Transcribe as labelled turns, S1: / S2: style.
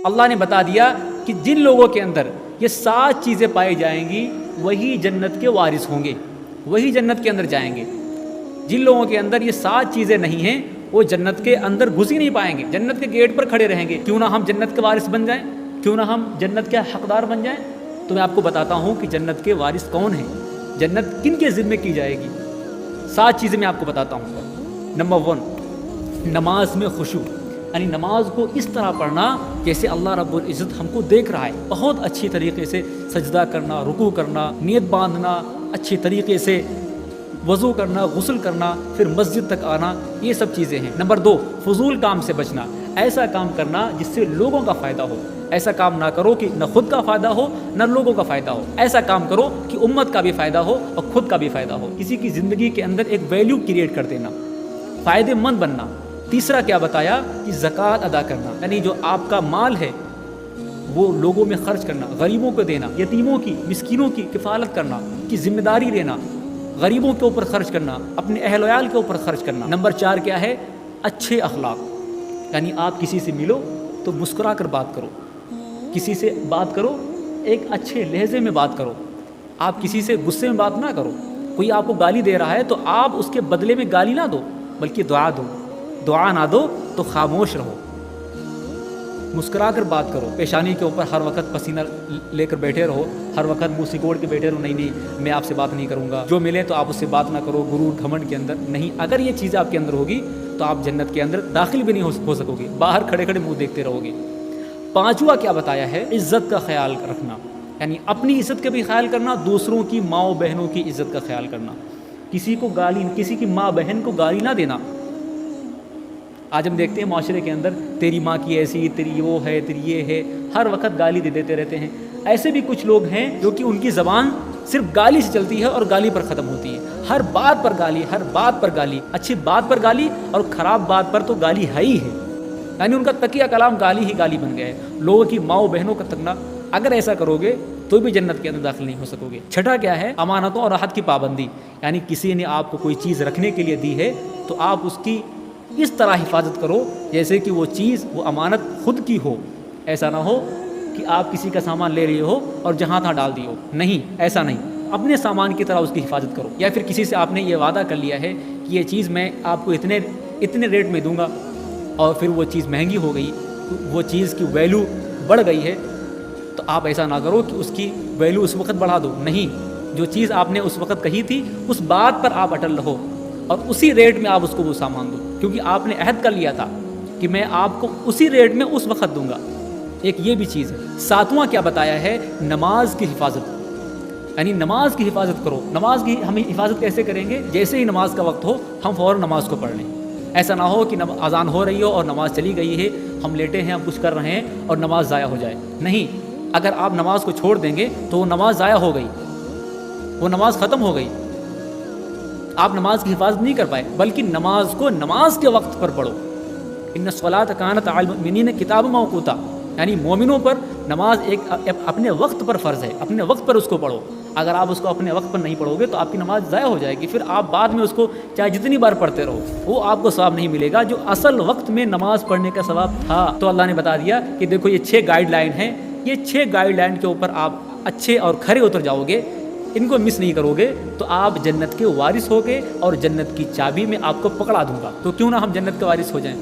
S1: اللہ نے بتا دیا کہ جن لوگوں کے اندر یہ 7 چیزیں پائی جائیں گی وہی جنت کے وارث ہوں گے، وہی جنت کے اندر جائیں گے۔ جن لوگوں کے اندر یہ 7 چیزیں نہیں ہیں وہ جنت کے اندر گھس ہی نہیں پائیں گے، جنت کے گیٹ پر کھڑے رہیں گے۔ کیوں نہ ہم جنت کے وارث بن جائیں، کیوں نہ ہم جنت کے حقدار بن جائیں۔ تو میں آپ کو بتاتا ہوں کہ جنت کے وارث کون ہیں، جنت کن کے ذمے کی جائے گی۔ 7 چیزیں میں آپ کو بتاتا ہوں۔ نمبر 1، نماز میں خشوع، یعنی نماز کو اس طرح پڑھنا جیسے اللہ رب العزت ہم کو دیکھ رہا ہے، بہت اچھی طریقے سے سجدہ کرنا، رکوع کرنا، نیت باندھنا، اچھی طریقے سے وضو کرنا، غسل کرنا، پھر مسجد تک آنا، یہ سب چیزیں ہیں۔ نمبر 2، فضول کام سے بچنا، ایسا کام کرنا جس سے لوگوں کا فائدہ ہو۔ ایسا کام نہ کرو کہ نہ خود کا فائدہ ہو نہ لوگوں کا فائدہ ہو، ایسا کام کرو کہ امت کا بھی فائدہ ہو اور خود کا بھی فائدہ ہو، کسی کی زندگی کے اندر ایک ویلیو کریٹ کر دینا، فائدے مند بننا۔ تیسرا کیا بتایا کہ زکوٰۃ ادا کرنا، یعنی جو آپ کا مال ہے وہ لوگوں میں خرچ کرنا، غریبوں کو دینا، یتیموں کی، مسکینوں کی کفالت کرنا کی ذمہ داری لینا، غریبوں کے اوپر خرچ کرنا، اپنے اہل ویال کے اوپر خرچ کرنا۔ نمبر 4 کیا ہے؟ اچھے اخلاق، یعنی آپ کسی سے ملو تو مسکرا کر بات کرو، کسی سے بات کرو ایک اچھے لہجے میں بات کرو، آپ کسی سے غصے میں بات نہ کرو۔ کوئی آپ کو گالی دے رہا ہے تو آپ اس کے بدلے میں گالی نہ دو بلکہ دعا دو، دعا نہ دو تو خاموش رہو، مسکرا کر بات کرو۔ پیشانی کے اوپر ہر وقت پسینہ لے کر بیٹھے رہو، ہر وقت منہ سکوڑ کے بیٹھے رہو، نہیں میں آپ سے بات نہیں کروں گا، جو ملے تو آپ اس سے بات نہ کرو، غرور گھمنڈ کے اندر نہیں۔ اگر یہ چیزیں آپ کے اندر ہوگی تو آپ جنت کے اندر داخل بھی نہیں ہو سکو گے، باہر کھڑے کھڑے منہ دیکھتے رہو گے۔ 5واں کیا بتایا ہے؟ عزت کا خیال رکھنا، یعنی اپنی عزت کا بھی خیال کرنا، دوسروں کی ماں بہنوں کی عزت کا خیال کرنا، کسی کو گالی، کسی کی ماں بہن کو گالی نہ دینا۔ آج ہم دیکھتے ہیں معاشرے کے اندر تیری ماں کی ایسی، تیری وہ ہے، تیری یہ ہے، ہر وقت گالی دے دیتے رہتے ہیں۔ ایسے بھی کچھ لوگ ہیں جو کہ ان کی زبان صرف گالی سے چلتی ہے اور گالی پر ختم ہوتی ہے، ہر بات پر گالی، ہر بات پر گالی، اچھی بات پر گالی اور خراب بات پر تو گالی ہے ہی ہے، یعنی ان کا تکیہ کلام گالی ہی گالی بن گیا ہے، لوگوں کی ماؤں بہنوں کا تکنا۔ اگر ایسا کرو گے تو بھی جنت کے اندر داخل نہیں ہو سکو گے۔ 6 کیا ہے؟ امانتوں اور عہد کی پابندی، یعنی کسی نے آپ کو کوئی چیز رکھنے کے لیے دی ہے تو آپ اس کی اس طرح حفاظت کرو جیسے کہ وہ چیز، وہ امانت خود کی ہو۔ ایسا نہ ہو کہ آپ کسی کا سامان لے رہے ہو اور جہاں تہاں ڈال دیے ہو، نہیں، ایسا نہیں، اپنے سامان کی طرح اس کی حفاظت کرو۔ یا پھر کسی سے آپ نے یہ وعدہ کر لیا ہے کہ یہ چیز میں آپ کو اتنے ریٹ میں دوں گا اور پھر وہ چیز مہنگی ہو گئی، وہ چیز کی ویلیو بڑھ گئی ہے، تو آپ ایسا نہ کرو کہ اس کی ویلیو اس وقت بڑھا دو، نہیں، جو چیز آپ نے اس وقت کہی تھی اس بات پر آپ اٹل رہو اور اسی ریٹ میں آپ اس کو وہ سامان دو، کیونکہ آپ نے عہد کر لیا تھا کہ میں آپ کو اسی ریٹ میں اس وقت دوں گا۔ ایک یہ بھی چیز ہے۔ 7واں کیا بتایا ہے؟ نماز کی حفاظت، یعنی نماز کی حفاظت کرو۔ نماز کی ہم حفاظت کیسے کریں گے؟ جیسے ہی نماز کا وقت ہو ہم فوراً نماز کو پڑھ لیں، ایسا نہ ہو کہ اذان ہو رہی ہو اور نماز چلی گئی ہے، ہم لیٹے ہیں، ہم کچھ کر رہے ہیں اور نماز ضائع ہو جائے، نہیں، اگر آپ نماز کو چھوڑ دیں گے تو وہ نماز ضائع ہو گئی، وہ نماز ختم ہو گئی، آپ نماز کی حفاظت نہیں کر پائے، بلکہ نماز کو نماز کے وقت پر پڑھو۔ ان الصلاۃ کانت علی المؤمنین کتابا موقوتا، یعنی مومنوں پر نماز ایک اپنے وقت پر فرض ہے، اپنے وقت پر اس کو پڑھو۔ اگر آپ اس کو اپنے وقت پر نہیں پڑھو گے تو آپ کی نماز ضائع ہو جائے گی، پھر آپ بعد میں اس کو چاہے جتنی بار پڑھتے رہو وہ آپ کو ثواب نہیں ملے گا جو اصل وقت میں نماز پڑھنے کا ثواب تھا۔ تو اللہ نے بتا دیا کہ دیکھو یہ 6 گائیڈ لائن ہیں، یہ 6 گائیڈ لائن کے اوپر آپ اچھے اور کھرے اتر جاؤ گے، ان کو مس نہیں کرو گے تو آپ جنت کے وارث ہوگے اور جنت کی چابی میں آپ کو پکڑا دوں گا۔ تو کیوں نہ ہم جنت کے وارث ہو جائیں۔